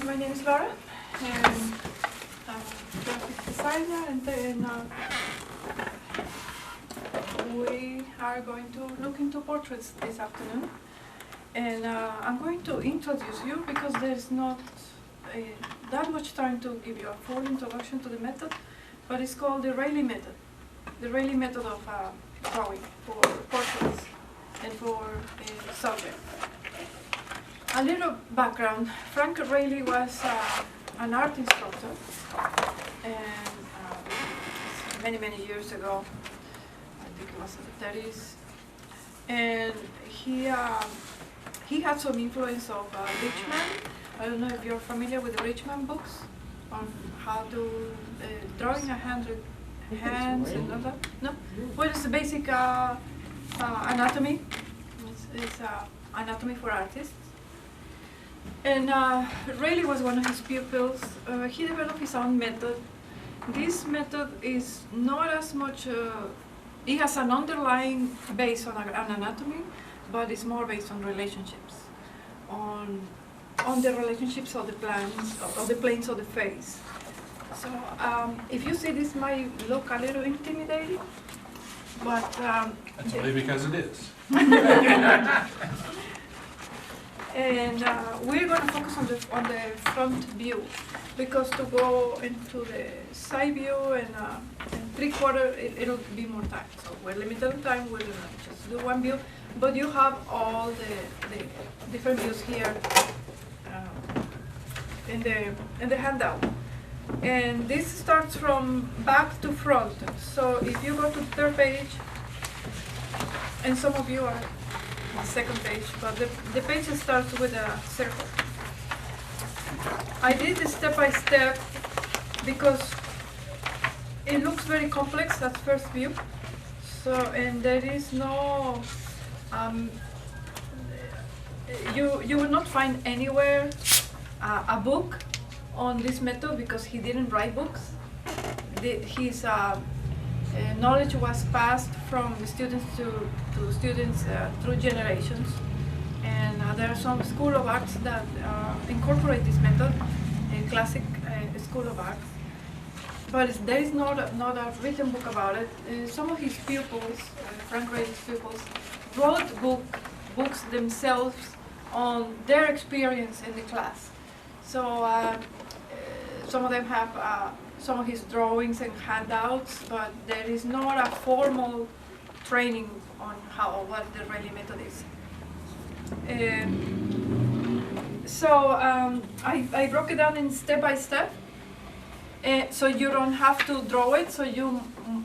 My name is Laura, and I'm a graphic designer, and then we are going to look into portraits this afternoon. And I'm going to introduce you because there's not that much time to give you a full introduction to the method, but it's called the Reilly Method. The Reilly Method of drawing for portraits and for subject. A little background. Frank Reilly was an art instructor, and many, many years ago, I think it was in the 30s, and he had some influence of Richman. I don't know if you're familiar with the Richman books on how to drawing 100 hands and all that. No? Well, it's the basic anatomy. It's anatomy for artists. And Reilly was one of his pupils. He developed his own method. This method is not as much, it has an underlying base on anatomy, but it's more based on relationships, on the relationships of the planes of the face. So if you see, this might look a little intimidating, but that's only because it is. And we're going to focus on the front view, because to go into the side view and 3/4, it'll be more time. So we're limited on time. We're going to just do one view, but you have all the different views here in the handout. And this starts from back to front. So if you go to the third page, and some of you are on the second page, but the page starts with a circle. I did this step by step because it looks very complex at first view. So, and there is no, you will not find anywhere a book on this method, because he didn't write books. His knowledge was passed from the students to students through generations. And there are some school of arts that incorporate this method, a classic school of arts. But there is not a written book about it. Some of his pupils, Frank Reilly's pupils, wrote books themselves on their experience in the class. So some of them have some of his drawings and handouts, but there is not a formal training on what the Reilly method is. So I broke it down in step by step, so you don't have to draw it. So you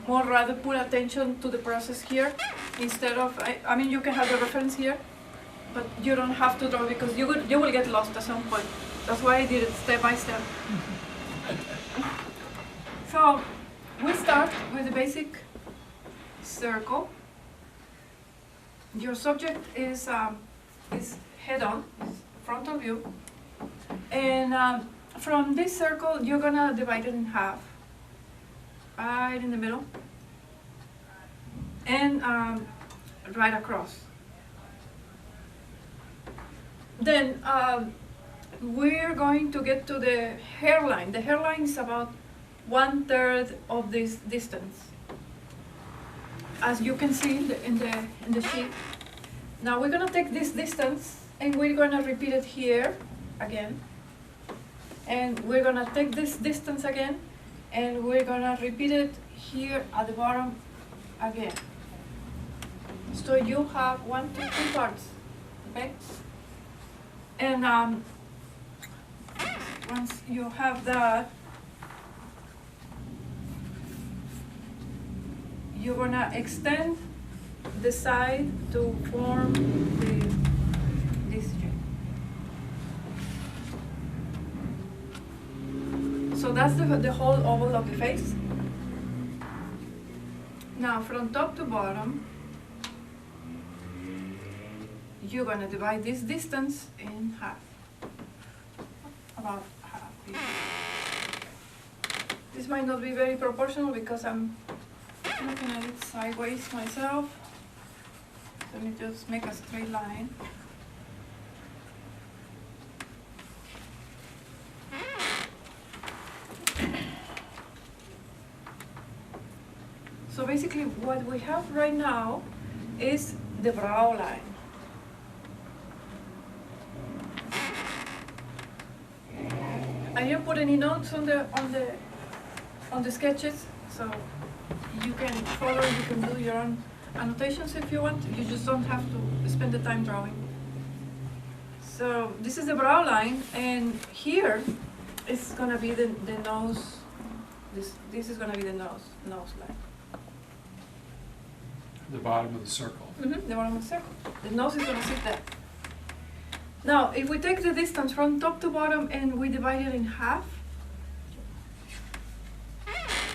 more rather put attention to the process here instead of. I mean, you can have the reference here, but you don't have to draw, because you will get lost at some point. That's why I did it step by step. So we start with the basic circle. Your subject is head-on, frontal view, and from this circle you're gonna divide it in half, right in the middle, and right across. Then we're going to get to the hairline. The hairline is about 1/3 of this distance, as you can see in the sheet. Now we're going to take this distance and we're going to repeat it here again, and we're going to take this distance again, and we're going to repeat it here at the bottom again. So you have 1, 2, 3 parts, okay? And once you have that, you're gonna extend the side to form this shape. So that's the whole oval of the face. Now from top to bottom, you're gonna divide this distance in half. About half. This might not be very proportional because I'm looking at it sideways myself. Let me just make a straight line. basically what we have right now is the brow line. I didn't put any notes on the sketches, so you can follow. You can do your own annotations if you want. You just don't have to spend the time drawing. So this is the brow line, and here is gonna be the nose. This is gonna be the nose line. The bottom of the circle. Mm-hmm. The bottom of the circle. The nose is gonna sit there. Now, if we take the distance from top to bottom and we divide it in half,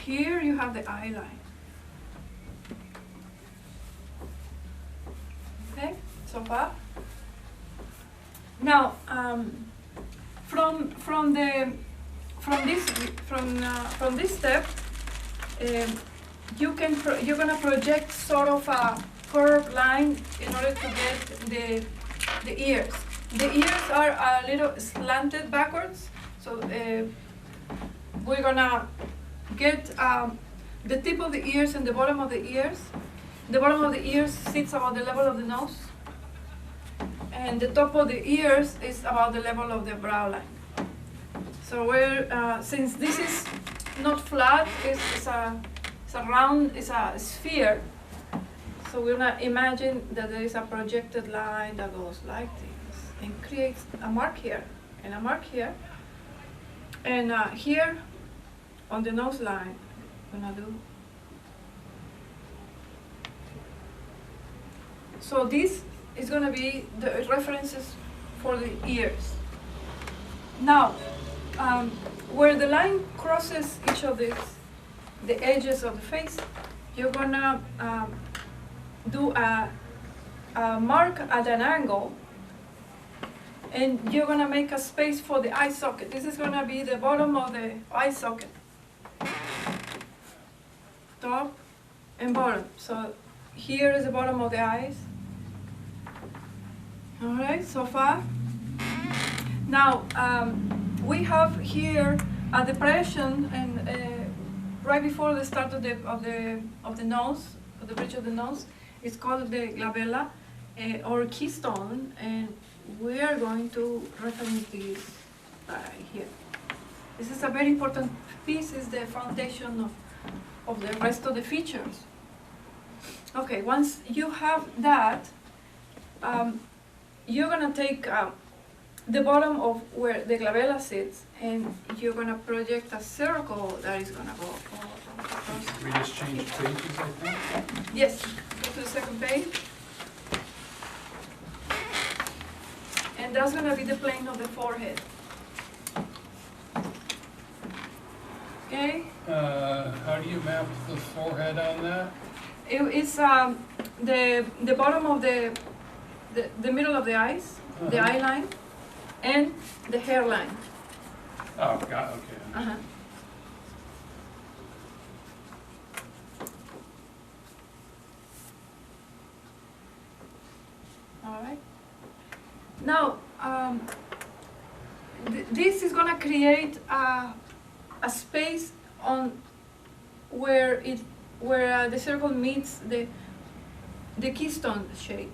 here you have the eye line. Okay, so far. Now, from this step, you're gonna project sort of a curved line in order to get the ears. The ears are a little slanted backwards, so we're gonna get the tip of the ears and the bottom of the ears. The bottom of the ears sits about the level of the nose, and the top of the ears is about the level of the brow line. So we're since this is not flat, it's a round, it's a sphere. So we're gonna imagine that there is a projected line that goes like this and creates a mark here and a mark here, and here on the nose line, we're gonna do. So this is gonna be the references for the ears. Now, where the line crosses each of the edges of the face, you're gonna do a mark at an angle, and you're gonna make a space for the eye socket. This is gonna be the bottom of the eye socket, top and bottom. So here is the bottom of the eyes. All right, so far. Now we have here a depression, and right before the start of the nose, of the bridge of the nose, it's called the glabella or keystone, and we are going to reference this right here. This is a very important piece. Is the foundation of the rest of the features. Okay, once you have that, you're gonna take the bottom of where the glabella sits, and you're gonna project a circle that is gonna go across. We just changed pages, I think. Yes, go to the second page. And that's gonna be the plane of the forehead. Okay? How do you map the forehead on that? It's the bottom of the middle of the eyes, the eye line, and the hairline. Oh, God, okay. Uh-huh. All right. Now, this is gonna create a space on where the circle meets the keystone shape.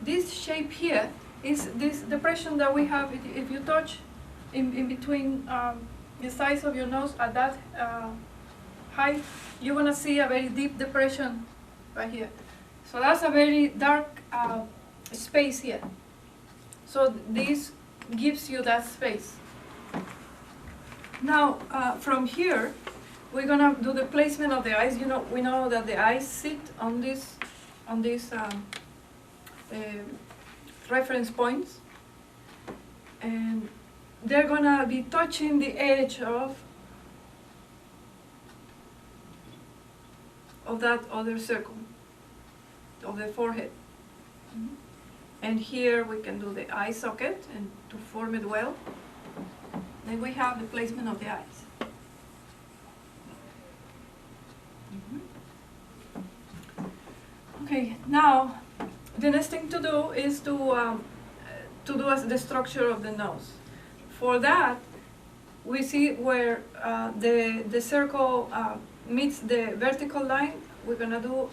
This shape here is this depression that we have. If you touch in between the sides of your nose at that height, you're gonna see a very deep depression right here. So that's a very dark space here. So this gives you that space. Now, from here, we're gonna do the placement of the eyes. You know, we know that the eyes sit on this reference points, and they're gonna be touching the edge of that other circle of the forehead. Mm-hmm. And here we can do the eye socket, and to form it well, then we have the placement of the eyes. Mm-hmm. Okay, now the next thing to do is to do the structure of the nose. For that, we see where the circle meets the vertical line, we're gonna do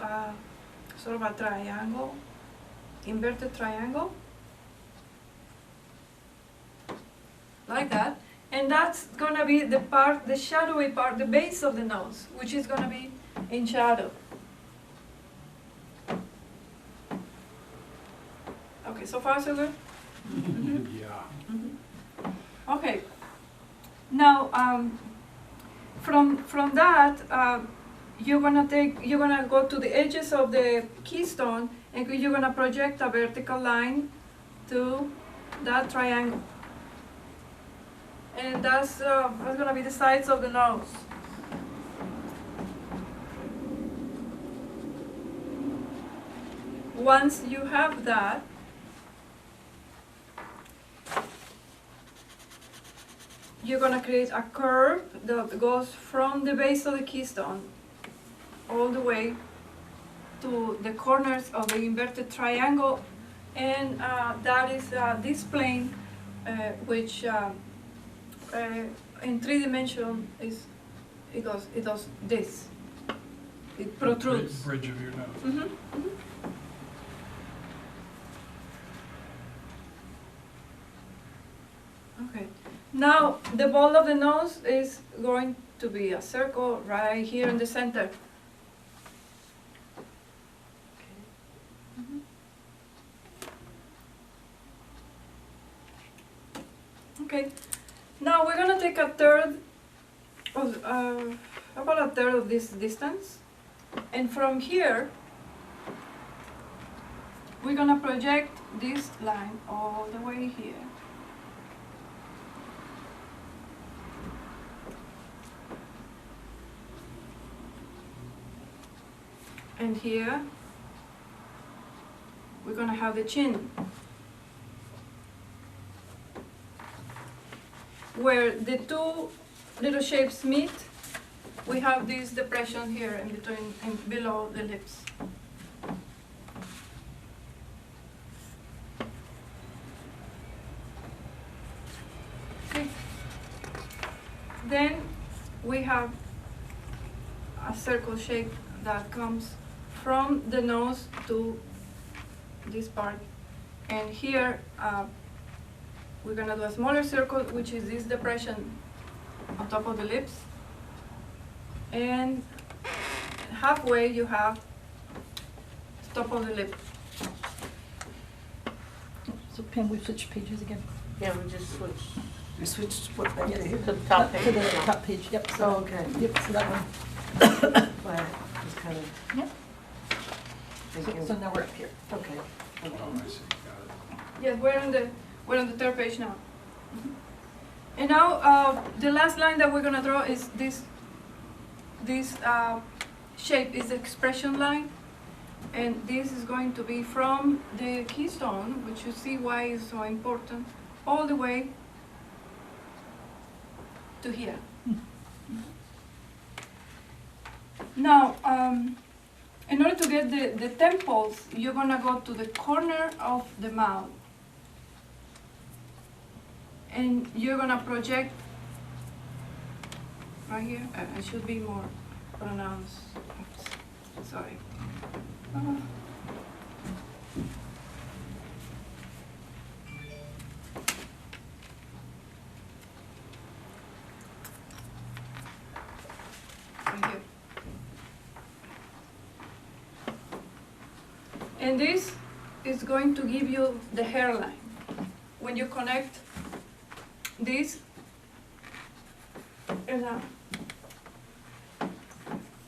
sort of a triangle, inverted triangle, like that. And that's gonna be the part, the shadowy part, the base of the nose, which is gonna be in shadow. Okay, so far so good? Yeah. Okay. Now, from that, you're gonna go to the edges of the keystone, and you're gonna project a vertical line to that triangle. And that's gonna be the sides of the nose. Once you have that, you're gonna create a curve that goes from the base of the keystone all the way to the corners of the inverted triangle, and that is this plane, which in 3 dimension is it does this. It protrudes. Bridge of your nose. Mm-hmm. Mm-hmm. Okay. Now the ball of the nose is going to be a circle right here in the center. Mhm. Okay. Now we're gonna take a third of about a third of this distance, and from here we're gonna project this line all the way here. And here, we're gonna have the chin. Where the two little shapes meet, we have this depression here in between and below the lips. Okay. Then we have a circle shape that comes from the nose to this part, and here we're gonna do a smaller circle, which is this depression on top of the lips, and halfway you have the top of the lip. So Pam, we switched pages again. Yeah, we just switched We switched what back to to here? the top To page. the top page, yep. So, Oh, okay. Yep, so that one. Well, just kind of Yep. thinking. So now we're up here. Okay. Oh, I see, got it. Yes, we're on the third page now. And now the last line that we're gonna draw is this shape is the expression line, and this is going to be from the keystone, which you see why is so important, all the way to here. Now, in order to get the temples, you're gonna go to the corner of the mouth, and you're gonna project right here. I should be more pronounced. Oops, sorry. Right here. And this is going to give you the hairline. When you connect this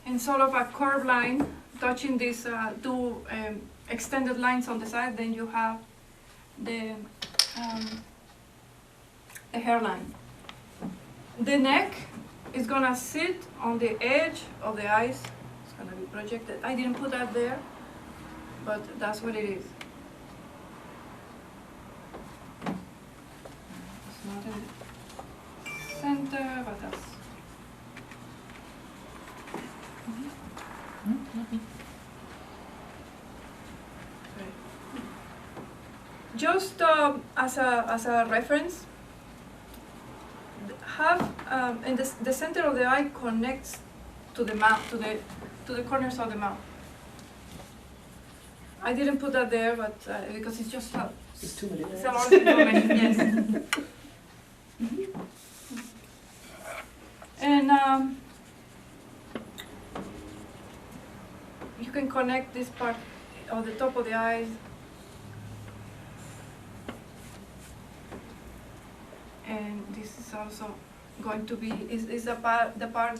in sort of a curved line, touching these two extended lines on the side, then you have the hairline. The neck is gonna sit on the edge of the eyes. It's gonna be projected. I didn't put that there, but that's what it is. It's not in the center, but that's. Okay. Just as a reference, have in the center of the eye connects to the mouth, to the corners of the mouth. I didn't put that there, but because it's just It's too many it's lines. a lot of information. Yes. And you can connect this part on the top of the eyes. And this is also going to be is the part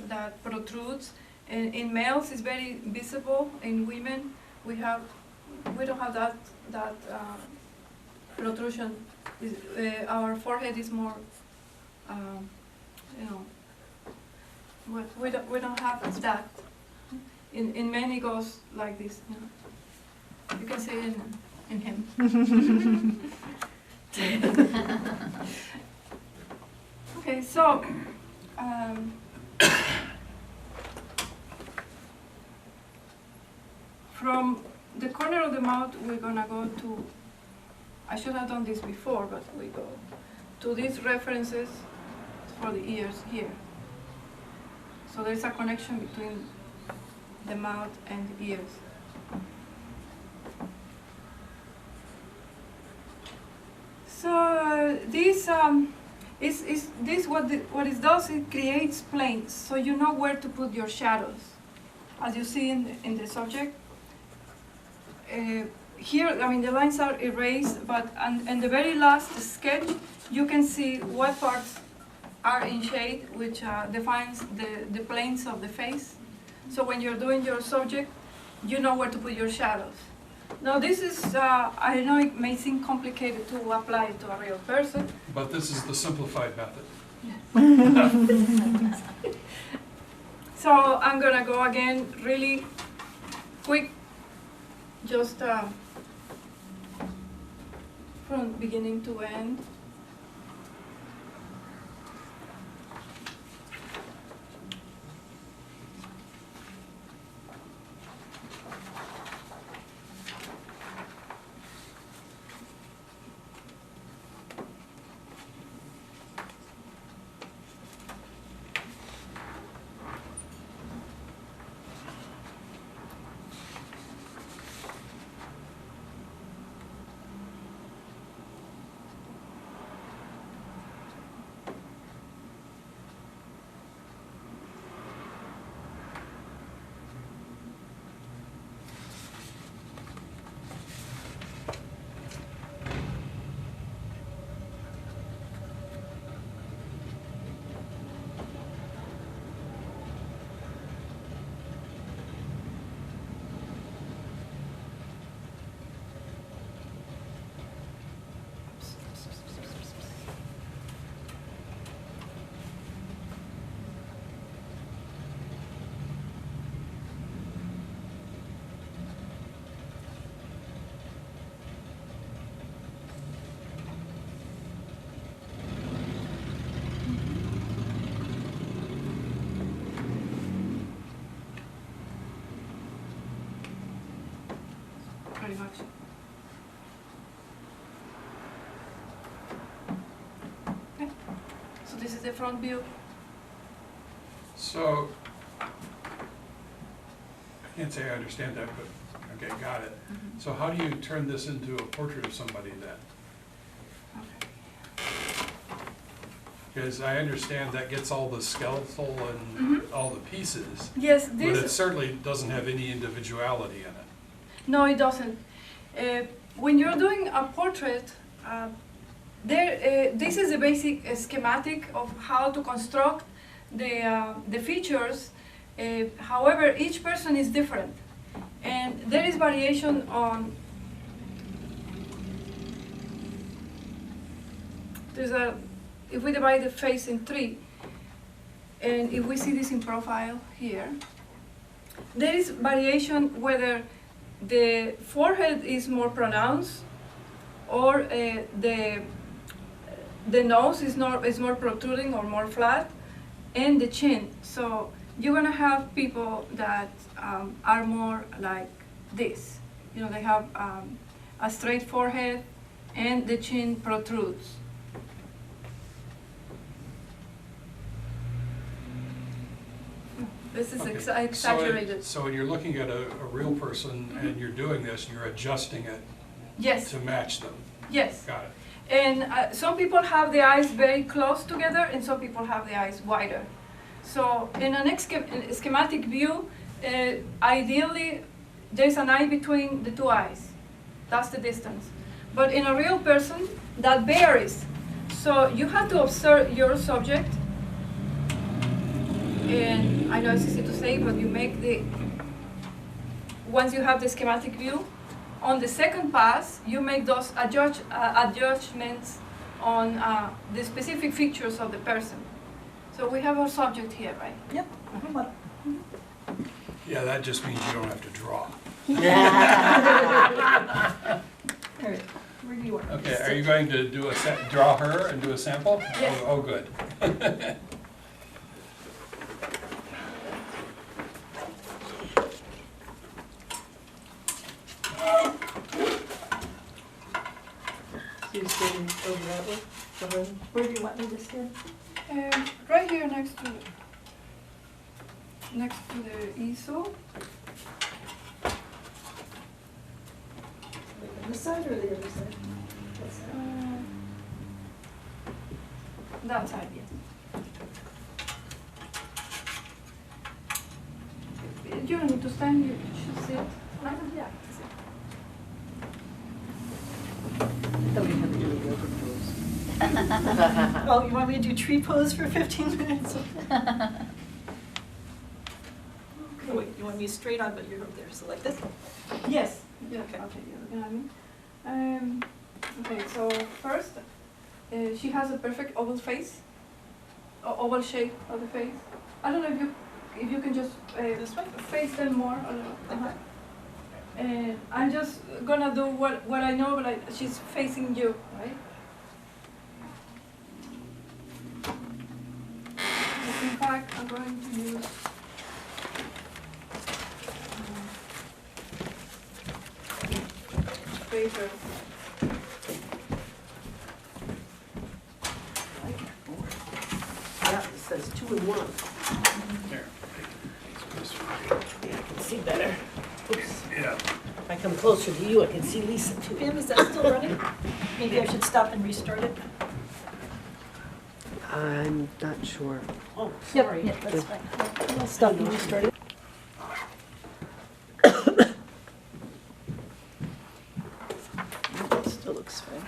that protrudes. In males, it's very visible. In women, we don't have that protrusion. Our forehead is more, we don't have that. In men, it goes like this. You can see it in him. Okay, so from the corner of the mouth, we're gonna go to. I should have done this before, but we go to these references for the ears here. So there's a connection between the mouth and the ears. So this is what it does. It creates planes, so you know where to put your shadows, as you see in the subject. Here, I mean, the lines are erased, but in the very last sketch, you can see what parts are in shade, which defines the planes of the face. So when you're doing your subject, you know where to put your shadows. Now this is, I know it may seem complicated to apply to a real person. But this is the simplified method. So I'm gonna go again really quick, just from beginning to end. Pretty much. Okay. So this is the front view. So, I can't say I understand that, but, okay, got it. So how do you turn this into a portrait of somebody then? Okay. Because I understand that gets all the skeletal and all the pieces, Yes, but it this. certainly doesn't have any individuality in it. No, it doesn't. When you're doing a portrait, this is the basic schematic of how to construct the features. However, each person is different, and there is variation on. If we divide the face in three, and if we see this in profile here, there is variation whether the forehead is more pronounced, or the nose is more protruding or more flat, and the chin. So you're gonna have people that are more like this. You know, they have a straight forehead, and the chin protrudes. This is Okay. exaggerated. So when you're looking at a real person and you're doing this, you're adjusting it Yes, to match them. yes. Got it. And some people have the eyes very close together, and some people have the eyes wider. So in an schematic view, ideally, there's an eye between the two eyes. That's the distance. But in a real person, that varies. So you have to observe your subject. And I know it's easy to say, but you make once you have the schematic view, on the second pass, you make those adjustments on the specific features of the person. So we have our subject here, right? Yep. What? Yeah, that just means you don't have to draw. All right, where do you want? Okay, are you going to do draw her and do a sample? Yes. Oh, good. So you're standing over that way, behind? Where do you want me to stand? Right here next to the easel. Like on this side or the other side? That side? That side, yeah. You don't need to stand, you should sit. Yeah. Thought we had to do a yoga pose. Oh, you want me to do tree pose for 15 minutes? Oh, wait, you want me straight on, but you're up there, so like this? Yes. Yeah, Okay. okay, you know what I mean? Okay, so first, she has a perfect oval face, oval shape of the face. I don't know if you can just This way? face them more a little. Like that? And I'm just gonna do what I know, but she's facing you, right? In fact, I'm going to use paper. Yeah, it says 2 in 1. There. Yeah, I can see better. Oops. Yeah. If I come closer to you, I can see Lisa too. Pam, is that still running? Maybe I should stop and restart it? I'm not sure. Oh, Yep, sorry. yeah, that's fine. I'll stop and restart it. That still looks fine.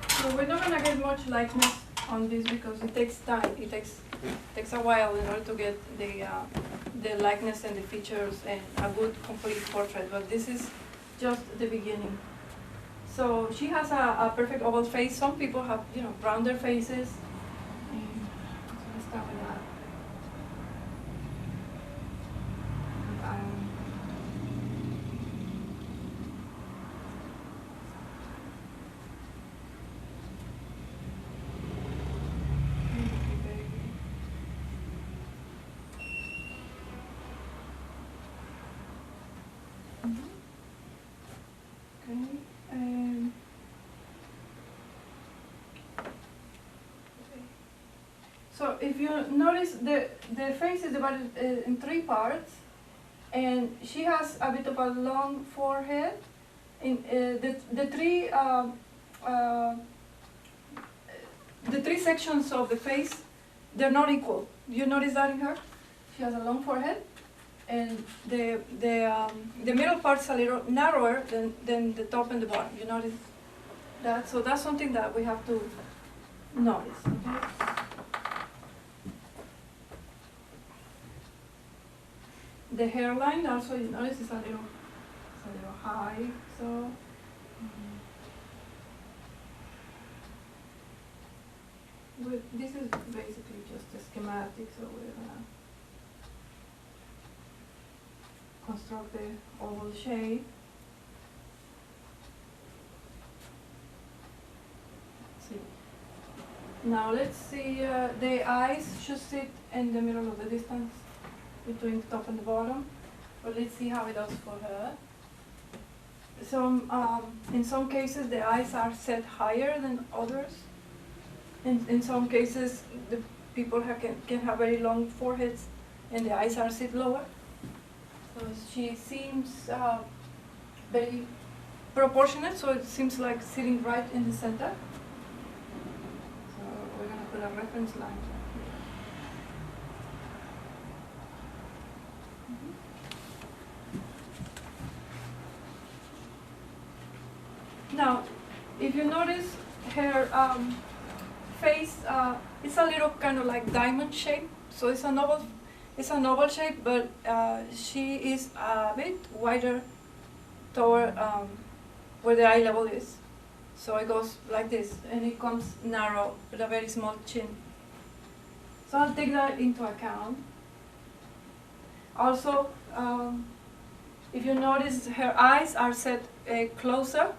So we're not gonna get much likeness on this because it takes time. It takes a while in order to get the likeness and the features and a good complete portrait. But this is just the beginning. So she has a perfect oval face. Some people have, rounder faces. So let's start with that. So if you notice, the face is divided in 3 parts, and she has a bit of a long forehead. In the three sections of the face, they're not equal. You notice that in her? She has a long forehead, and the middle part's a little narrower than the top and the bottom. You notice that? So that's something that we have to notice. Okay? The hairline also, you notice, is a little high. So this is basically just a schematic. So we're gonna construct the oval shape. Now let's see, the eyes should sit in the middle of the distance between the top and the bottom. But let's see how it does for her. in some cases the eyes are set higher than others. In some cases the people can have very long foreheads and the eyes are set lower. So she seems very proportionate, so it seems like sitting right in the center. So we're going to put a reference line right here. Now, if you notice her face, it's a little kind of like diamond shape. So it's a novel shape, but she is a bit wider toward where the eye level is. So it goes like this, and it comes narrow with a very small chin. So I'll take that into account. Also, if you notice, her eyes are set closer.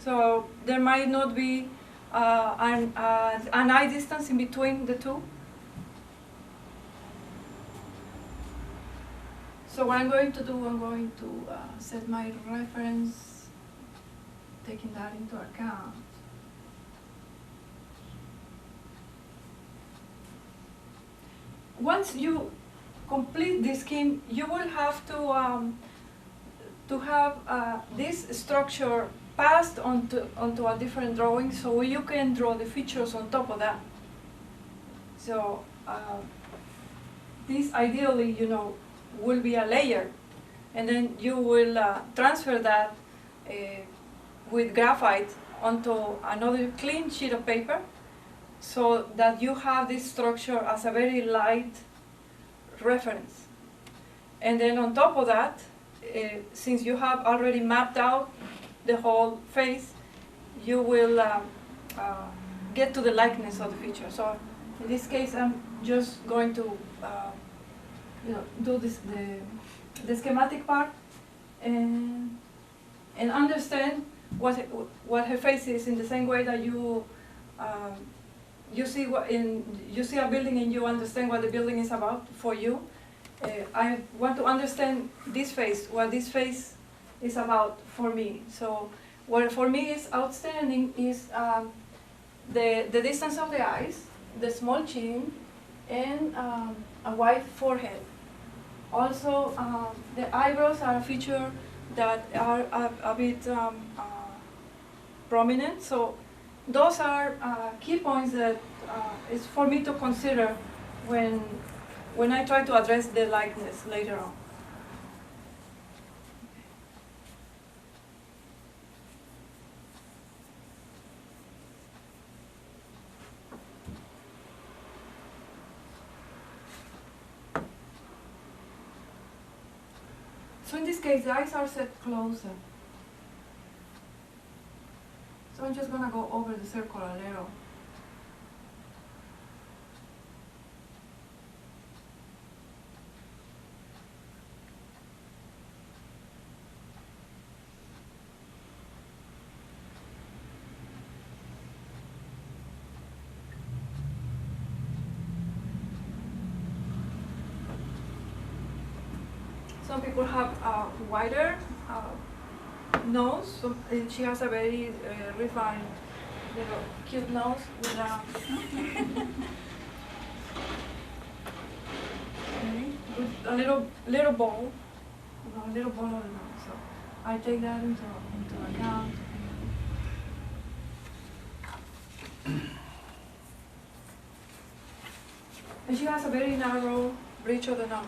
So there might not be an eye distance in between the two. So what I'm going to do, I'm going to set my reference, taking that into account. Once you complete this scheme, you will have to have this structure passed onto a different drawing, so you can draw the features on top of that. So this ideally, will be a layer, and then you will transfer that with graphite onto another clean sheet of paper, so that you have this structure as a very light reference. And then on top of that, since you have already mapped out the whole face, you will get to the likeness of the feature. So in this case, I'm just going to do the schematic part and understand what her face is, in the same way that you see you see a building and you understand what the building is about for you. I want to understand this face, what this face is about for me. So what for me is outstanding is the distance of the eyes, the small chin, and a wide forehead. Also, the eyebrows are a feature that are a bit prominent. So those are key points that is for me to consider when I try to address the likeness later on. So in this case, the eyes are set closer. So I'm just going to go over the circle a little. Some people have a wider nose, so she has a very refined, cute nose with a little ball, a little ball on the nose. So I take that into account. And she has a very narrow bridge of the nose.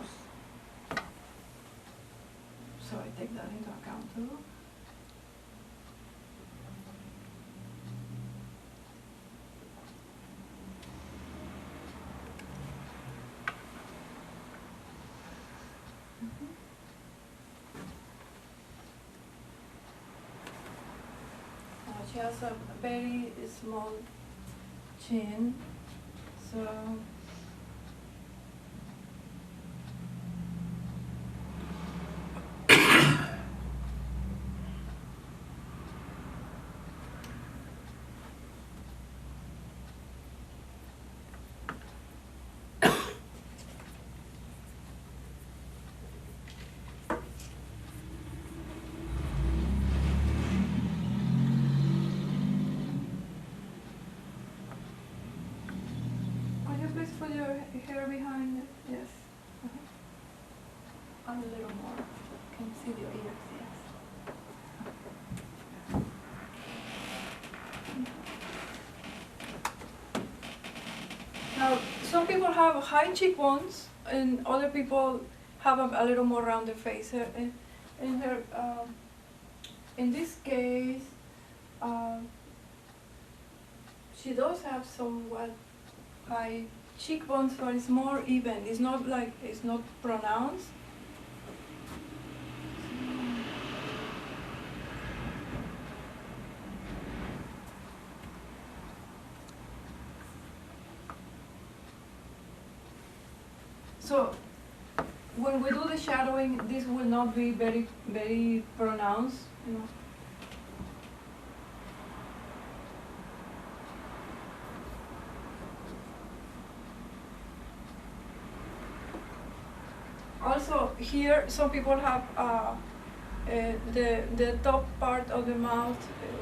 So I take that into account too. She has a very small chin, so put your hair behind it? Yes. A little more. Can you see your ears? Yes. Now, some people have high cheekbones, and other people have a little more rounded face. In this case, she does have somewhat high cheekbones, but it's more even. It's not like, it's not pronounced. So when we do the shadowing, this will not be very, very pronounced, you know. Also here, some people have the top part of the mouth,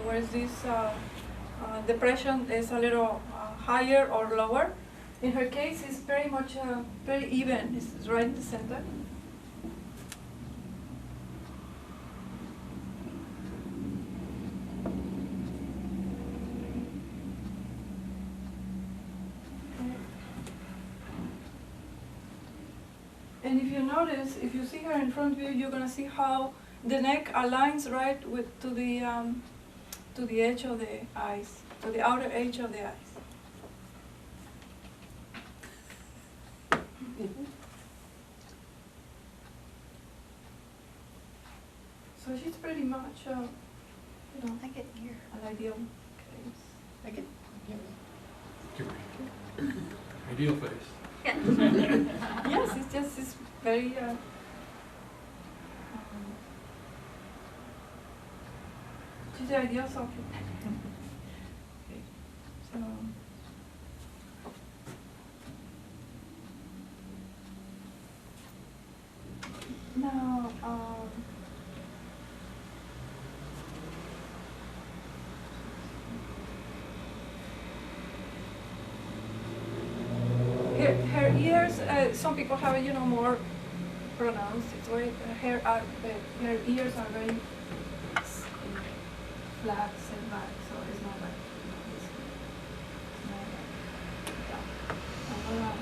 where this depression is a little higher or lower. In her case, it's very much very even. It's right in the center. And if you notice, if you see her in front view, you're gonna see how the neck aligns right with to the edge of the eyes, to the outer edge of the eyes. So she's pretty much, you know, I get here. an ideal case. I get here. Ideal face. Yes, it's just it's very. She's the ideal socket. So. Now, her ears. Some people have it, you know, more pronounced. It's way her ears are very flat, set back, so it's not like this. It's not like, yeah.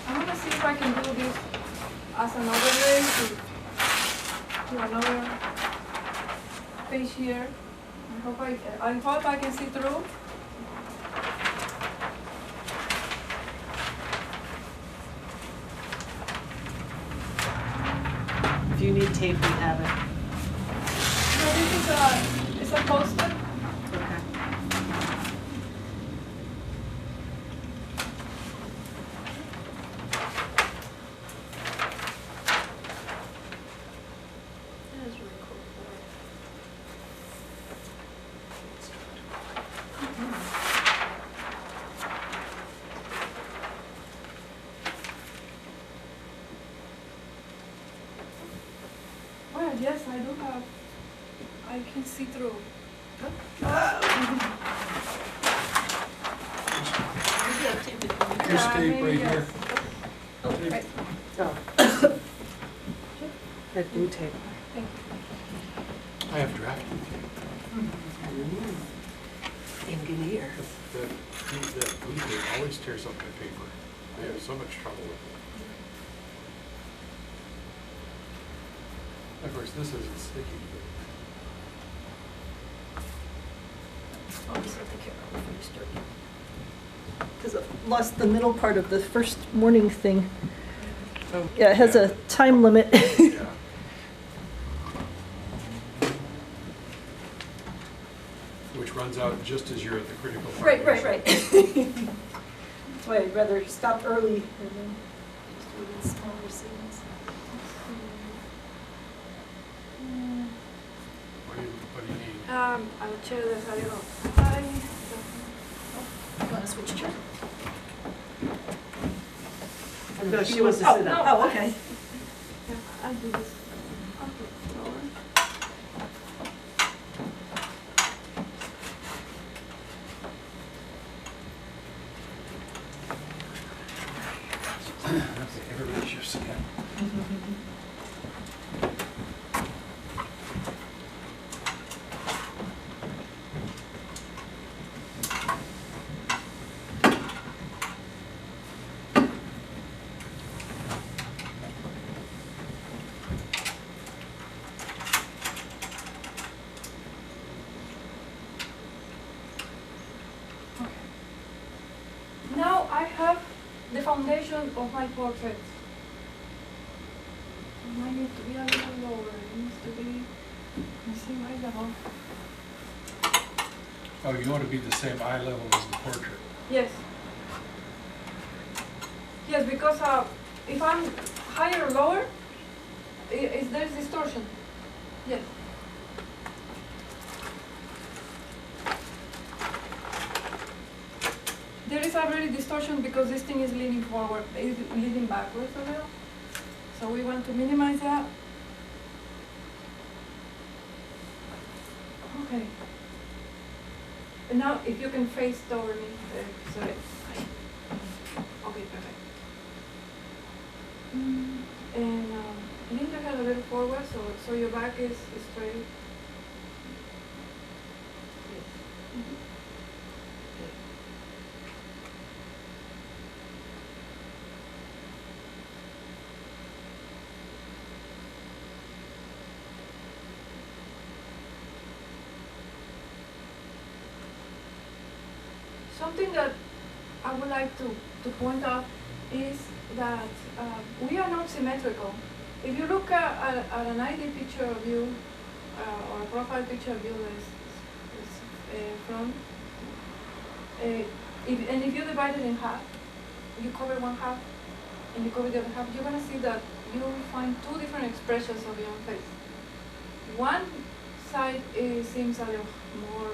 I'm gonna see if I can do this as an overlay to another page here. I hope I can see through. If you need tape, we have it. So this is a poster. Okay. That is really cool. Well, yes, I do have. I can see through. Maybe I'll tape it. Here's Yeah, tape maybe right yes. here. Oh, Tape. right. Oh. That blue tape. Thank I have draft. Engineer. That blue tape always tears up my paper. I have so much trouble with it. Of course, this isn't sticky. I'll just have to care before you start. Because I lost the middle part of the first morning thing. Oh, Yeah, it has a time limit. Yeah. Which runs out just as you're at the critical part. Right. That's why I'd rather stop early. Just do it in smaller scenes. What do you need? I'll chair this a little. Hi. You want to switch chair? No, she wants to Oh, sit no. up. Oh, okay. Yeah, I'll do this. I'll put it lower. Okay, everybody shifts again. Now I have the foundation of my portrait. It might need to be a little lower. It needs to be, let's see, right level. Oh, you want to be the same eye level as the portrait? Yes. Yes, because if I'm higher or lower, there's distortion. Yes. There is already distortion because this thing is leaning forward, is leaning backwards a little. So we want to minimize that. Okay. And now if you can face toward me, sorry. Okay, perfect. And lean your head a little forward so your back is straight. Yes. Something that I would like to point out is that we are not symmetrical. If you look at an ID picture of you, or a profile picture of you from, if you divide it in half, you cover one half and you cover the other half, you're going to see that you will find two different expressions of your own face. One side seems a little more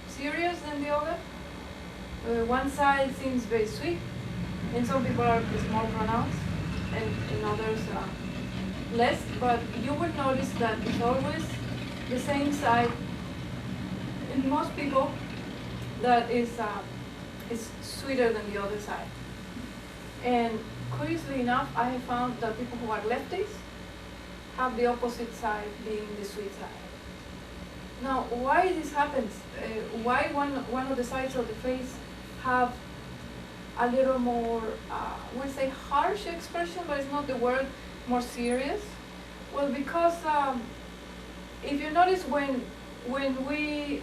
serious than the other. One side seems very sweet, and some people are more pronounced, and in others less. But you will notice that it's always the same side in most people that is sweeter than the other side. And curiously enough, I have found that people who are lefties have the opposite side being the sweet side. Now, why this happens? Why one of the sides of the face have a little more, we'll say harsh expression, but it's not the word, more serious? Well, because if you notice when we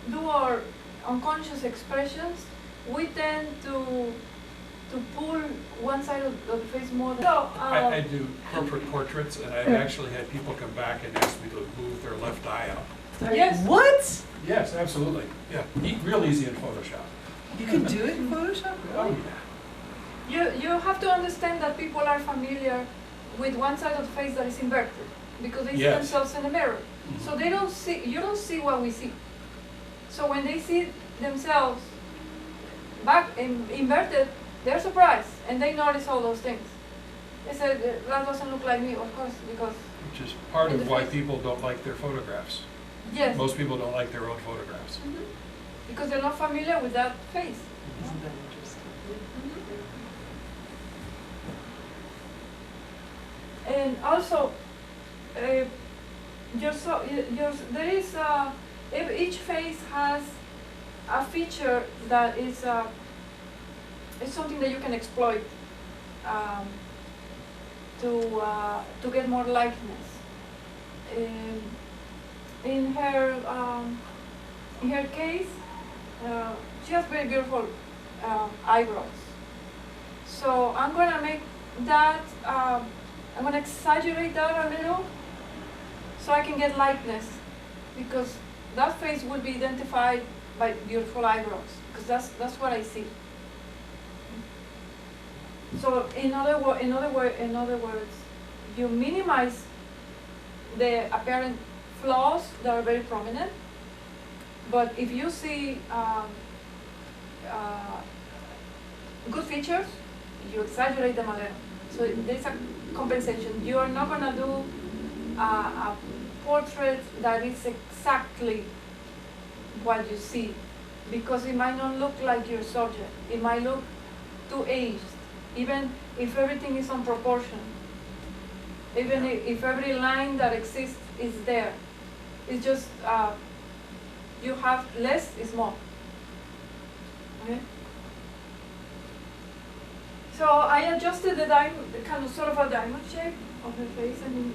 do our unconscious expressions, we tend to pull one side of the face more. So, I do corporate portraits, and I've actually had people come back and ask me to move their left eye out. yes. What? Yes, absolutely. Yeah, real easy in Photoshop. You can do it in Photoshop? Oh, yeah. You have to understand that people are familiar with one side of the face that is inverted because they see Yes. themselves in the mirror. So they don't see, you don't see what we see. So when they see themselves back inverted, they're surprised and they notice all those things. They said, that doesn't look like me, of course, because Which is part In of the why face. people don't like their photographs. yes, Most people don't like their own photographs. because they're not familiar with that face. Isn't that interesting? And also, there is each face has a feature that is something that you can exploit to get more likeness. In her case, she has very beautiful eyebrows. So I'm gonna make that. I'm going to exaggerate that a little so I can get likeness, because that face will be identified by beautiful eyebrows, because that's what I see. So in other words, you minimize the apparent flaws that are very prominent, but if you see good features, you exaggerate them a little. So there's a compensation. You are not going to do a portrait that is exactly what you see, because it might not look like your subject. It might look too aged. even if everything is on proportion, even if every line that exists is there. It's just you have less is more. Okay. So I adjusted the kind of sort of a diamond shape of the face and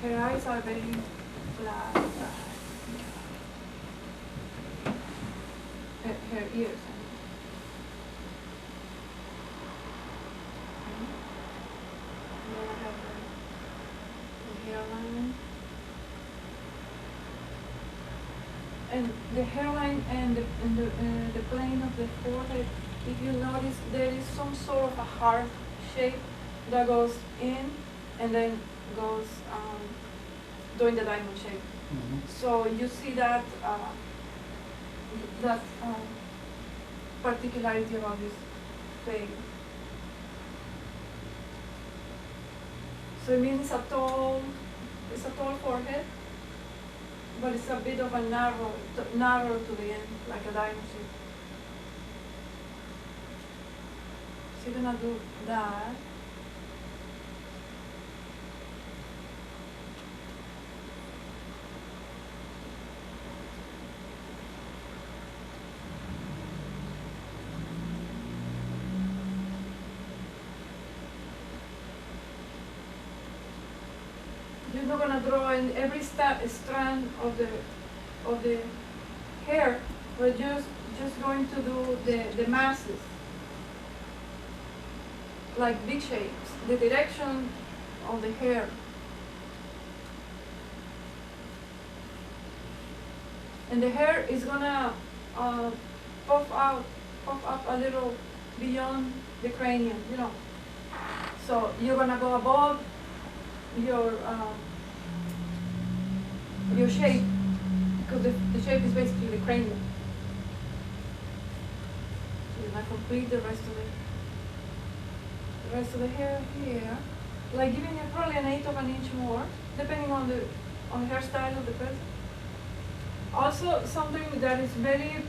her eyes are very flat. Her ears. And then I have the hairline. And the hairline and the plane of the forehead, if you notice, there is some sort of a heart shape that goes in and then goes doing the diamond shape. So you see that particularity about this face. So it means it's a tall forehead, but it's a bit of a narrow to the end, like a diamond shape. So you're gonna do that. You're not gonna draw in every strand of the hair. We're just going to do the masses, like big shapes, the direction of the hair. And the hair is gonna puff up a little beyond the cranium, you know. So you're gonna go above your shape, because the shape is basically the cranium. So you're gonna complete the rest of the hair here, like giving it probably 1/8 of an inch more, depending on the hairstyle of the person. Also, something that is very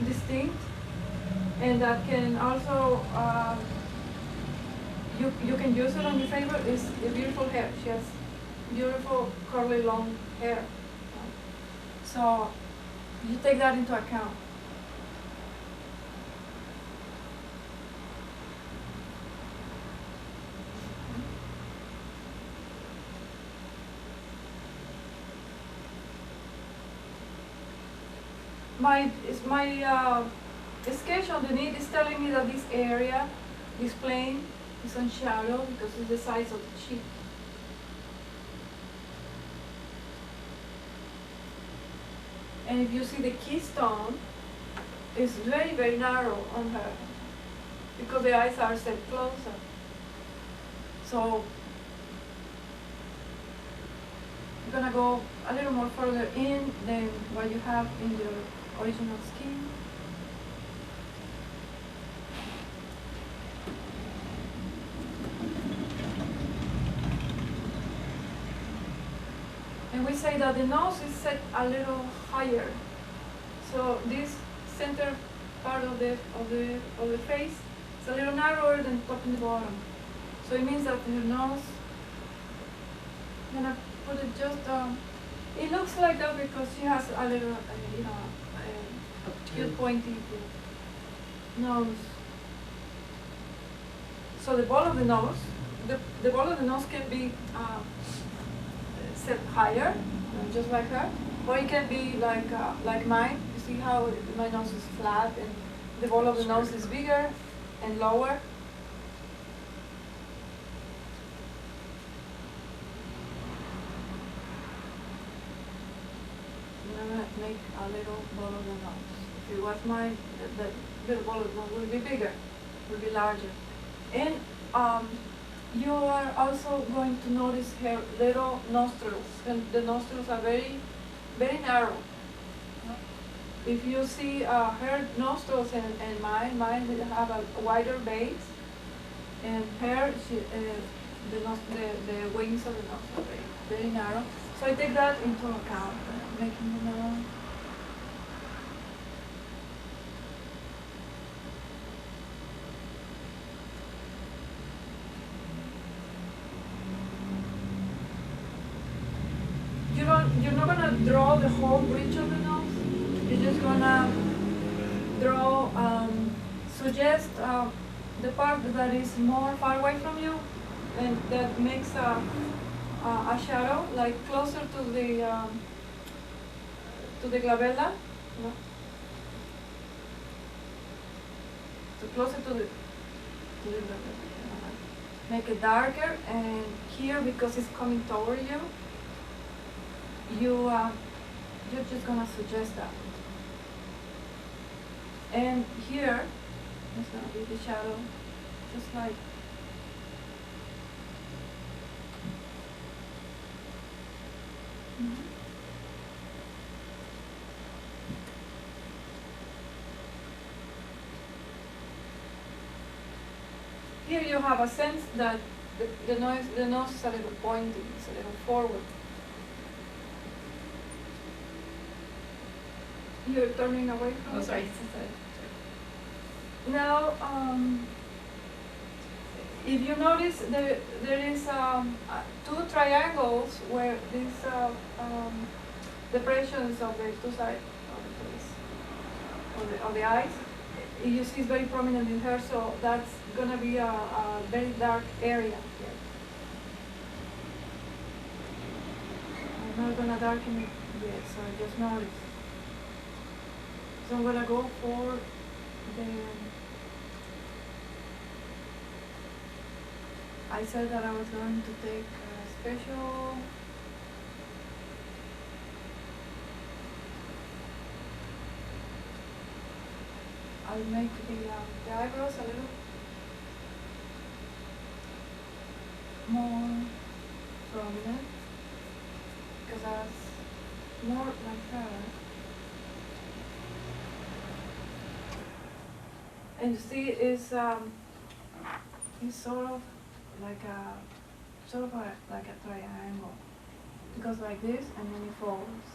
distinct, and that can also you can use it on your favor, is the beautiful hair. She has beautiful curly long hair. So you take that into account. My sketch underneath is telling me that this area, this plane, is on shadow because it's the size of the cheek. And if you see the keystone, it's very, very narrow on her because the eyes are set closer. So you're gonna go a little more further in than what you have in your original skin. And we say that the nose is set a little higher. So this center part of the face is a little narrower than top and the bottom. So it means that your nose, I'm gonna put it just it looks like that because she has a little, cute pointy nose. So the ball of the nose, the ball of the nose can be set higher, just like her, or it can be like mine. You see how my nose is flat and the ball of the nose is bigger and lower. I'm gonna make a little ball of the nose. If it was mine, the little ball of the nose will be bigger, will be larger. And you are also going to notice her little nostrils, and the nostrils are very, very narrow. If you see her nostrils and mine will have a wider base, and her the wings of the nose are very narrow. So I take that into account when I'm making the nose. You're not gonna draw the whole bridge of the nose. You're just gonna draw, suggest the part that is more far away from you, and that makes a shadow, like closer to the glabella, no? So closer to the glabella. Make it darker, and here, because it's coming toward you, you're just gonna suggest that. And here, it's gonna be the shadow, just like. Here you have a sense that the nose is a little pointy, it's a little forward. You're turning away from Oh, it. sorry. Now, if you notice, there is two triangles where these depressions of the two sides of the face, of the eyes, you see it's very prominent in her, so that's gonna be a very dark area here. I'm not gonna darken it yet, so just notice. So I'm gonna go for I said that I was going to take a special I'll make the eyebrows a little more prominent because that's more like her. And you see, it's sort of like a triangle. It goes like this, and then it folds.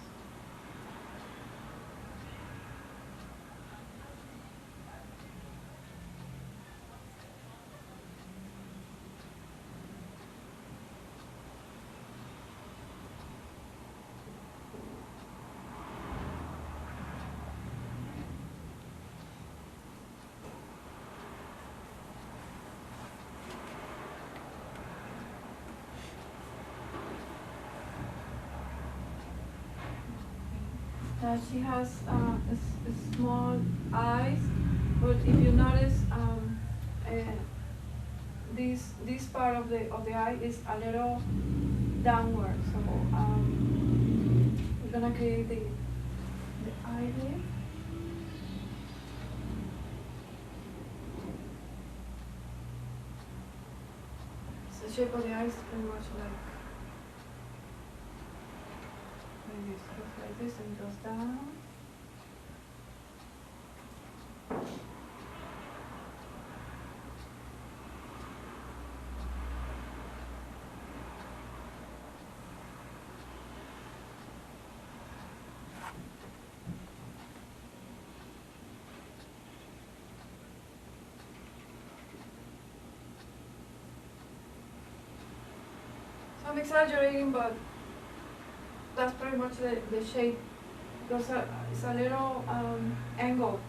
She has small eyes, but if you notice, this part of the eye is a little downward. So we're gonna create the eyelid. So the shape of the eye is pretty much like this. Goes like this and goes down. So I'm exaggerating, but that's pretty much the shape, because it's a little angle.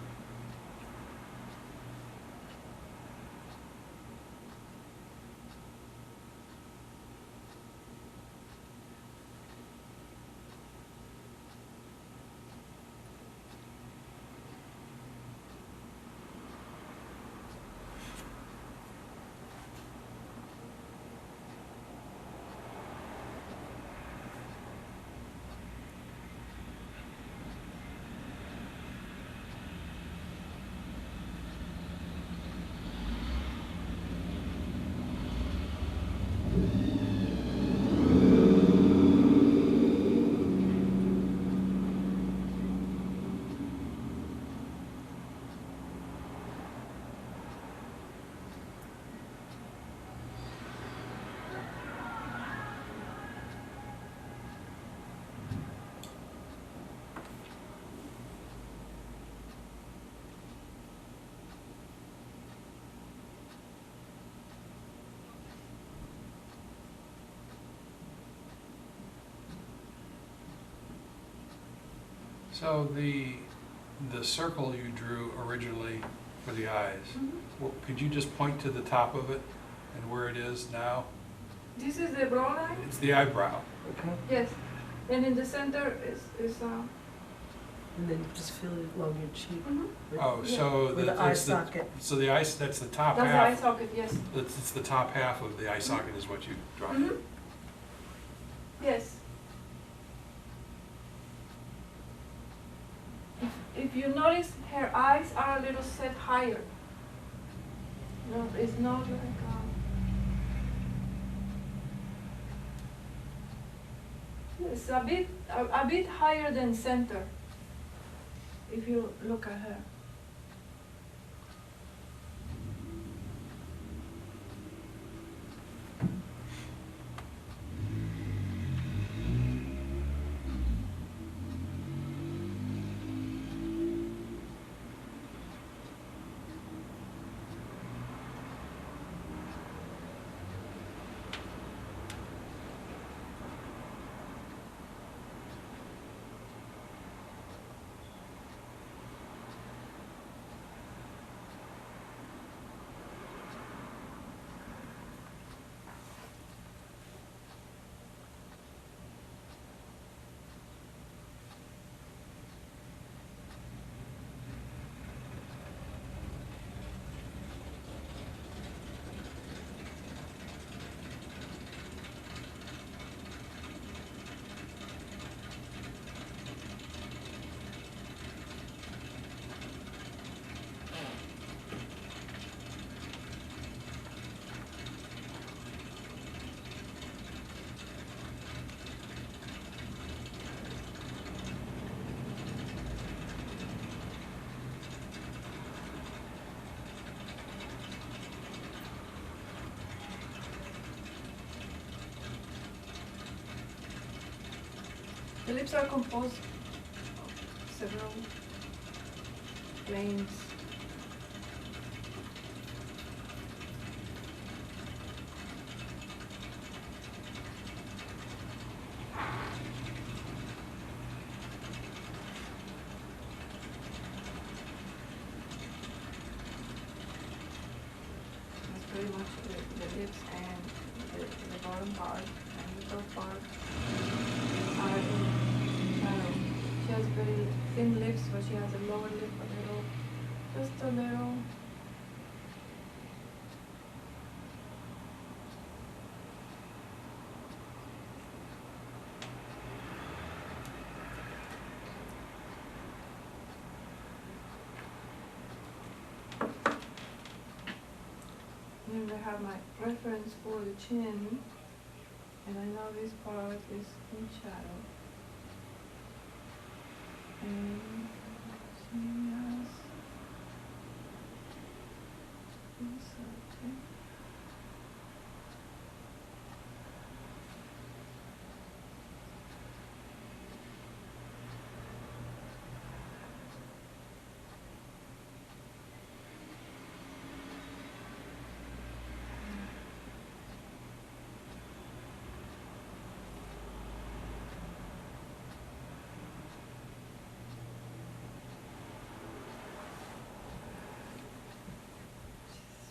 So the circle you drew originally for the eyes, well, could you just point to the top of it and where it is now? This is the brow line? It's the eyebrow. Okay. Yes. And in the center is And then just fill it along your cheek. with- Oh, so With the eye that's the, socket. so the eye, that's the top that's the eye half. socket, yes. It's the top half of the eye socket is what you draw. Mhm. Yes. If you notice, her eyes are a little set higher. No, it's not like, it's a bit higher than center, if you look at her. The lips are composed of several planes. That's pretty much the lips and the bottom part and the top part are in shadow. She has very thin lips, but she has a lower lip a little, just a little. And I have my reference for the chin, and I know this part is in shadow. And she has inserted.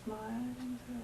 Smiling through.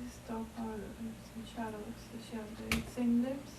This top part is in shadow, so she has very thin lips.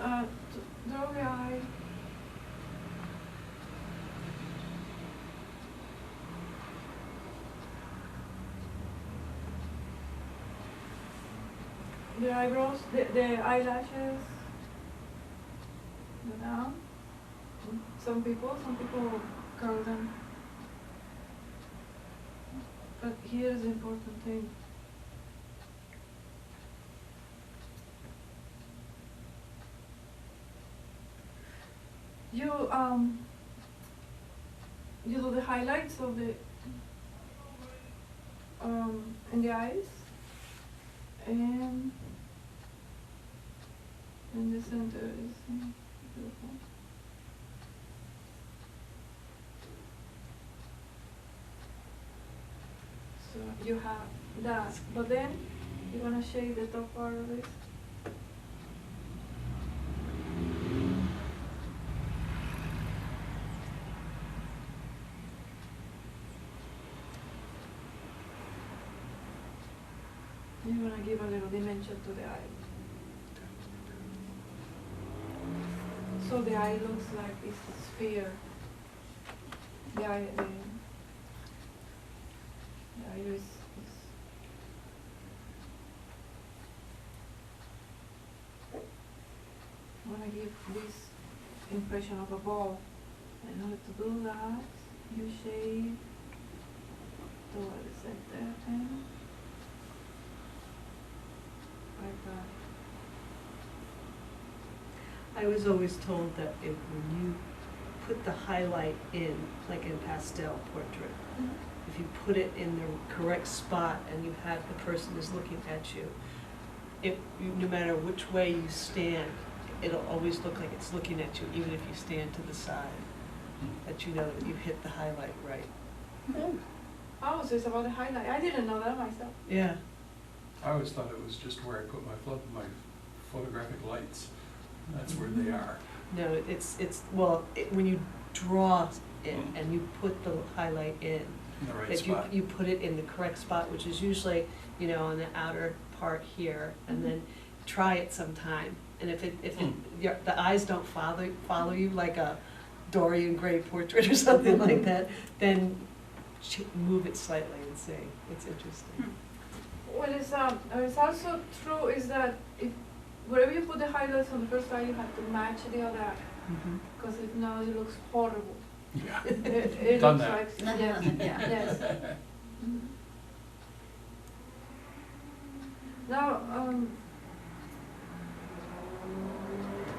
draw the eye. The eyebrows, the eyelashes, go down. Some people curl them. But here's the important thing. You do the highlights of the in the eyes, and in the center is beautiful. So you have that, but then you're gonna shade the top part of it. You're gonna give a little dimension to the eye. So the eye looks like it's a sphere. The iris is I want to give this impression of a ball. In order to do that, you shade toward the center and like that. I was always told that when you put the highlight in, like in pastel portrait, if you put it in the correct spot and you have the person is looking at you, no matter which way you stand, it'll always look like it's looking at you, even if you stand to the side, that you know that you hit the highlight right. Oh, so it's about the highlight. I didn't know that myself. Yeah. I always thought it was just where I put my photographic lights. That's where they are. No, when you draw it and you put the highlight in In the right that spot. you put it in the correct spot, which is usually, on the outer part here, and then try it sometime. And if the eyes don't follow you like a Dorian Gray portrait or something like that, then move it slightly and see. It's interesting. What is also true is that if wherever you put the highlights on the first eye, you have to match the other eye, because if not, it looks horrible. Yeah. It Done looks that. like yes. Now,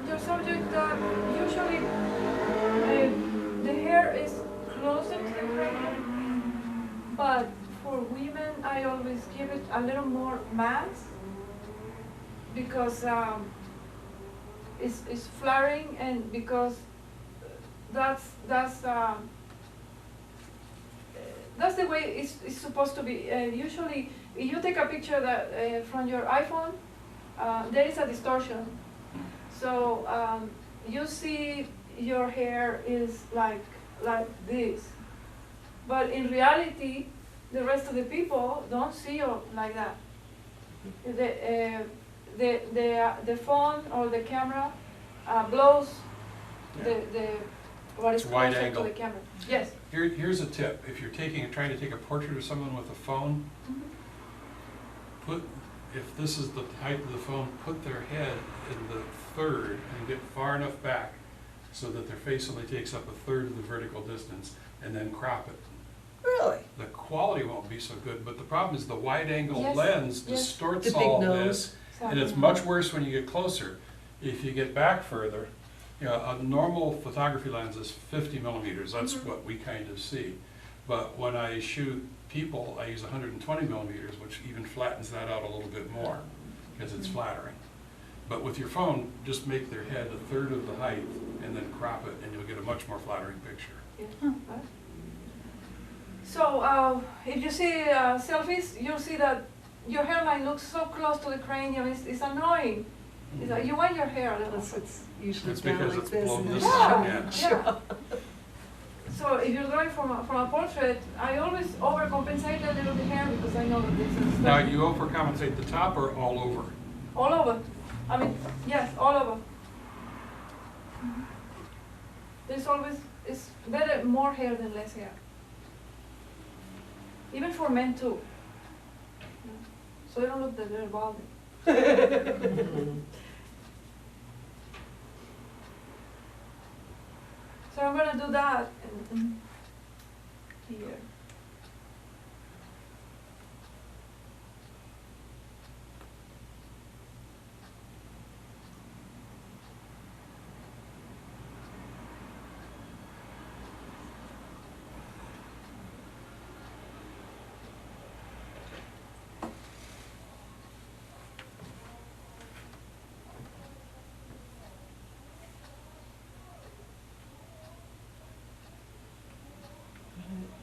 your subject usually the hair is closer to the cranium, but for women I always give it a little more mass because it's flaring, and because that's the way it's supposed to be. Usually, if you take a picture that from your iPhone, there is a distortion. So you see your hair is like this, but in reality, the rest of the people don't see you like that. The phone or the camera blows what is It's wide closer angle. to the camera. Yes. Here's a tip. If you're trying to take a portrait of someone with a phone, if this is the height of the phone, put their head in the third and get far enough back so that their face only takes up a third of the vertical distance, and then crop it. Really? The quality won't be so good, but the problem is the wide angle Yes, lens yes. distorts The big all nose. this, and it's much worse when you get closer. If you get back further, a normal photography lens is 50 millimeters. That's what we kind of see. But when I shoot people, I use 120 millimeters, which even flattens that out a little bit more because it's flattering. But with your phone, just make their head a third of the height and then crop it, and you'll get a much more flattering picture. Yeah. So if you see selfies, you'll see that your hairline looks so close to the cranium. It's annoying. It's like you want your hair a little. It's usually It's down because like it's this. blown and this then way, shut. yeah. So if you're drawing from a portrait, I always overcompensate a little the hair because I know that this is Now, you overcompensate the top or all over? all over. I mean, yes, all over. There's always, it's better more hair than less hair. Even for men too. So they don't look that they're balding. So I'm gonna do that and here.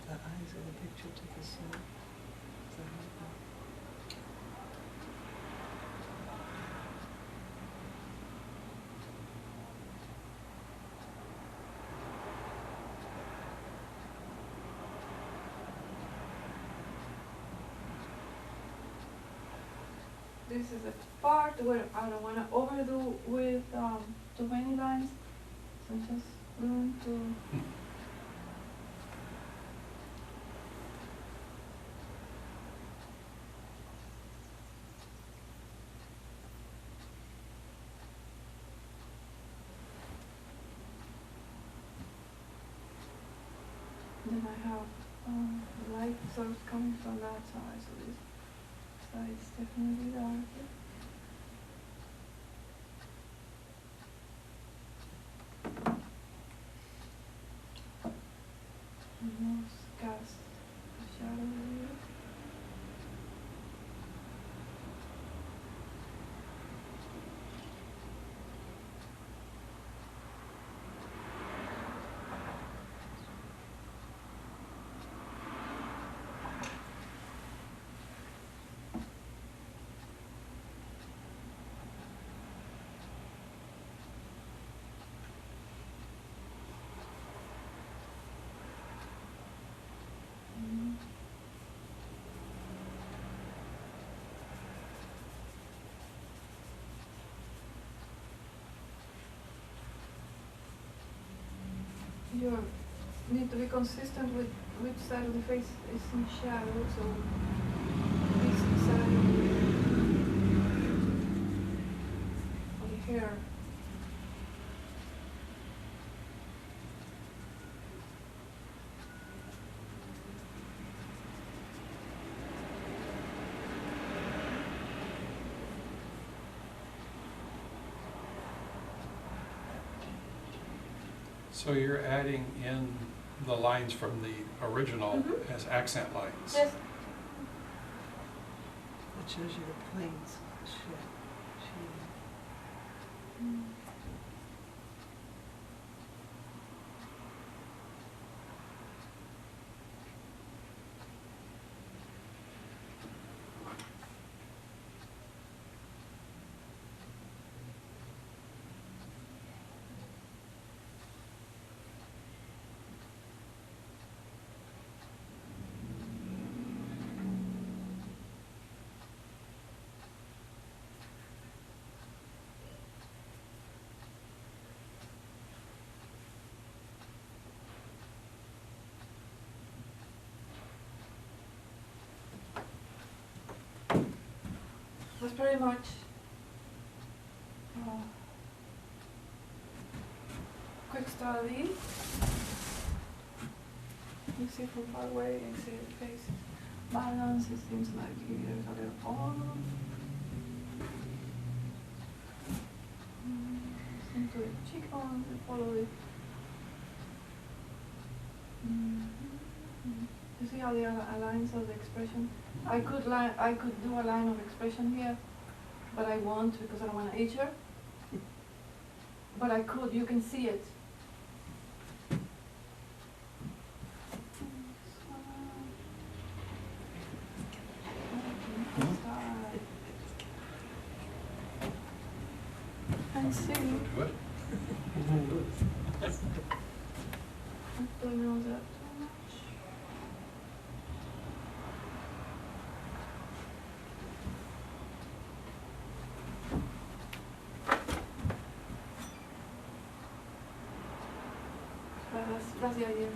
The eyes in the picture to the side. Is that like that? This is the part where I don't wanna overdo with too many lines. So just going to then I have the light source coming from that side, so this side is definitely darker. Almost cast a shadow here. You need to be consistent with which side of the face is in shadow, so this side of the hair. So you're adding in the lines from the original Mhm. as accent lines? Yes. That shows you the planes. Shit. That's pretty much quick study. You see from far away and see the face balance. It seems like there's a little off. Into the cheekbones and follow it. You see how the lines of the expression? I could do a line of expression here, but I won't because I don't want to age her. But I could, you can see it. And see. Good. I don't know that too much. That's the idea.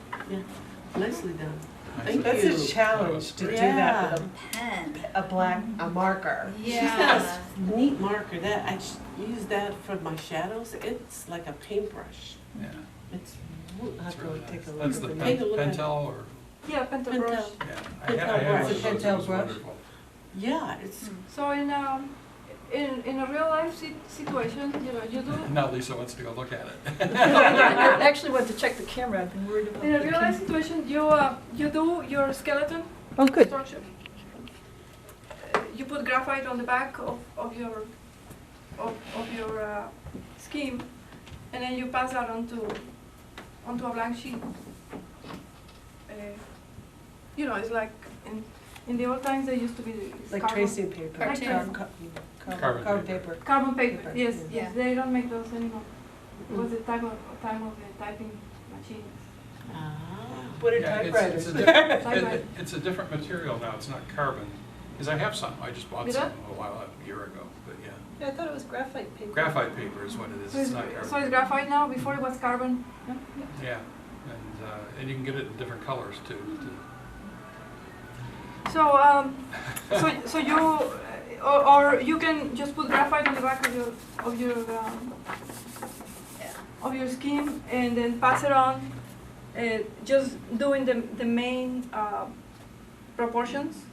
Nicely done. Thank That's you. a challenge to do that with Pen. a marker. Yeah. Neat marker, that, I use that for my shadows, it's like a paintbrush. Yeah, It's, I'll that's have to really take nice. a look That's at the the Take a look at it. Pentel or, Yeah, Pentel brush. Pentel. yeah. I Pentel had one brush. of those, Pentel it was brush. wonderful. yeah, it's, So in a real life situation, you do. Now Lisa wants to go look at it. I actually went to check the camera, I've been worried about In a the real life situation, you do your skeleton Oh, good. structure. You put graphite on the back of your scheme, and then you pass that onto a blank sheet. It's like in the old times they used to be Like carbon- tracing paper. Cartoon. Carbon Carbon paper. paper. Carbon paper. Paper, Yes, yeah. yes, they don't make those anymore. It was the time of the typing machines. What are Yeah, typewriters? it's a different material now, it's not carbon, because I have some, I just bought You some do? a year ago, but yeah. Yeah, I thought it was graphite paper. Graphite paper is what it is, So it's it's, not so carbon. it's graphite now. Before it was carbon. Yeah? Yeah, and you can get it in different colors too. So you or you can just put graphite on the back of your scheme and then pass it on, just doing the main proportions.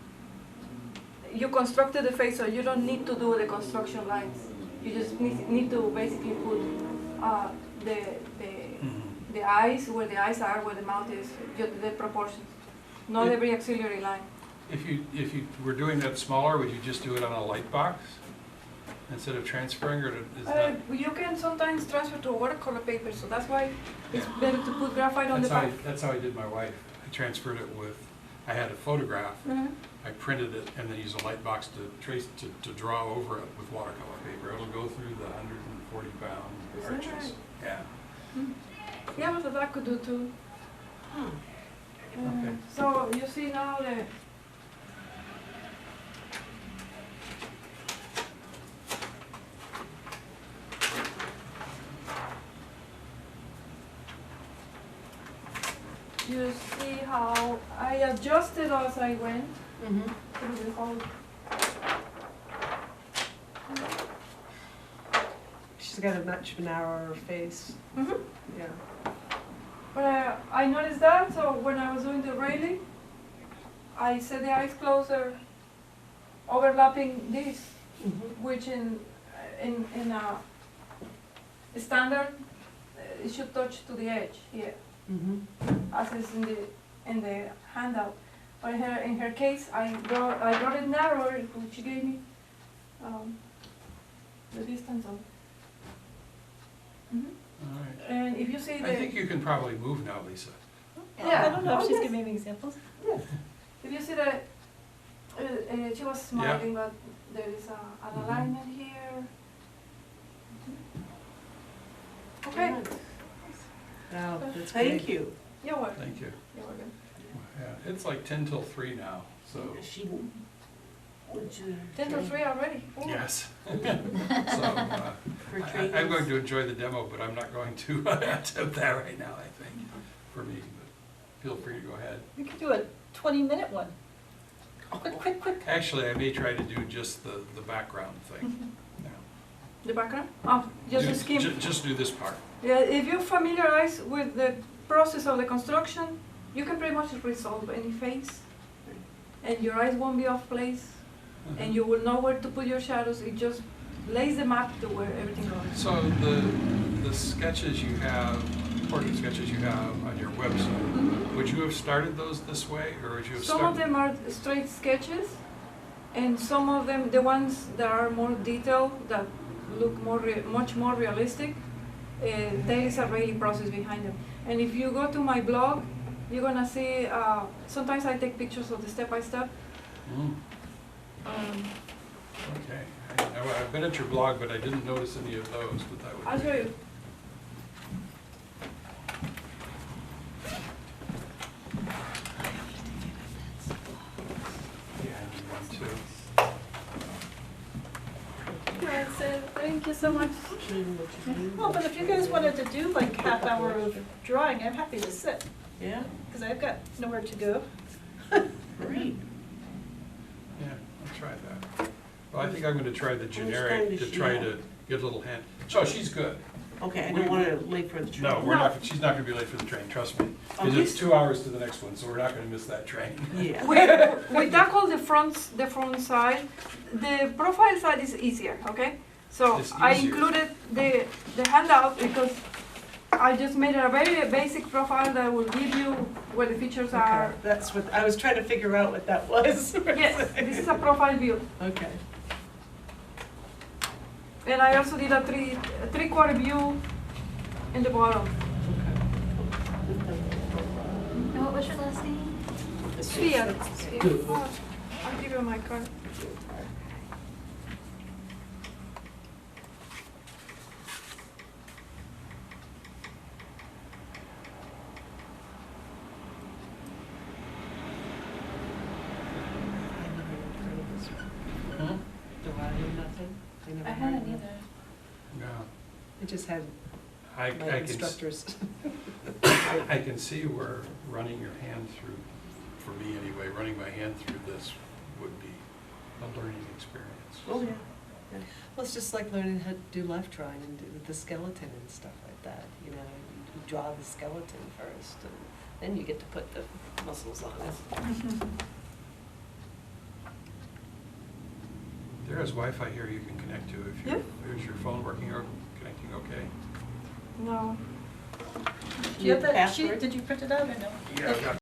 You constructed the face, so you don't need to do the construction lines. You just need to basically put the eyes where the eyes are, where the mouth is, just the proportions, not every auxiliary line. If you were doing that smaller, would you just do it on a light box instead of transferring, or is that? You can sometimes transfer to a watercolor paper, so that's why it's better to put graphite on the back. That's how I did my wife. I transferred it with, I had a photograph, Mhm. I printed it, and then used a light box to trace, to draw over it with watercolor paper. It'll go through the 140-pound Is that arches. right? Yeah. Yeah, but that could do too. Okay. So you see now the. You see how I adjusted as I went through the whole. She's got a much narrower face. Mhm. Yeah. But I noticed that, so when I was doing the Reilly, I set the eyes closer, overlapping this, which in a standard, it should touch to the edge here, as is in the handout. But in her case, I brought it narrower, which gave me the distance of. All right. And if you see I think you can probably move now, Lisa. Yeah. I don't know Oh, if she's yes. giving me examples. if you see that she was smiling, but there is an alignment here. Okay, Wow, that's great. thank you. you're welcome. Thank you. You're welcome. Yeah, it's like 10 till 3 now, so. She, would you? 10 to 3 already. Ooh. Yes. So, For I'm going trainings? to enjoy the demo, but I'm not going to attempt that right now, I think, for me. But feel free to go ahead. We could do a 20-minute one. Quick, quick. Actually, I may try to do just the background thing. Yeah. The background? Oh, just the scheme. Just do this part. Yeah, if you familiarize with the process of the construction, you can pretty much resolve any face. And your eyes won't be off place. And you will know where to put your shadows. It just lays the map to where everything goes. So the sketches you have, portrait sketches you have on your website, would you have started those this way, or would you have started? Some of them are straight sketches, and some of them, the ones that are more detailed, that look much more realistic, there is a Reilly process behind them. And if you go to my blog, you're gonna see, sometimes I take pictures of the step-by-step. Mm, okay. I've been at your blog, but I didn't notice any of those, but that would I'll be show you. Yeah, I need one too. Yeah, it's, Thank you so much. Showing what you do. Well, but if you guys wanted to do like half hour of drawing, I'm happy to sit, Yeah, because I've got nowhere to go. great. Yeah, I'll try that. Well, I think I'm gonna try the trying generic to to try share. to get a little hand. So she's good. Okay, I We- don't wanna late for the train. No, we're not, she's not gonna be late for the train, trust me. Because Okay. it's 2 hours to the next one, so we're not gonna miss that train. Yeah. We tackle the front side. The profile side is easier, okay? So It's I easier. included the handout because I just made a very basic profile that will give you where the features are. Okay, that's what, I was trying to figure out what that was. Yes, this is a profile view. Okay. And I also did a three-quarter view in the bottom. And what was your last name? Sfiat. Oh, I'll give you my card. Hmm? The Reilly Method? never I heard hadn't of it. either. Yeah, I just had I my can, instructors. I can see where running your hand through, for me anyway, running my hand through this would be a learning experience. Oh, yeah. Well, it's just like learning how to do life drawing and do the skeleton and stuff like that, you know. You draw the skeleton first, and then you get to put the muscles on it. There is Wi-Fi here you can connect to if Yeah. you, is your phone working or connecting okay? No. Do you have that Password? sheet? Did you print it out or no? Yeah, I've got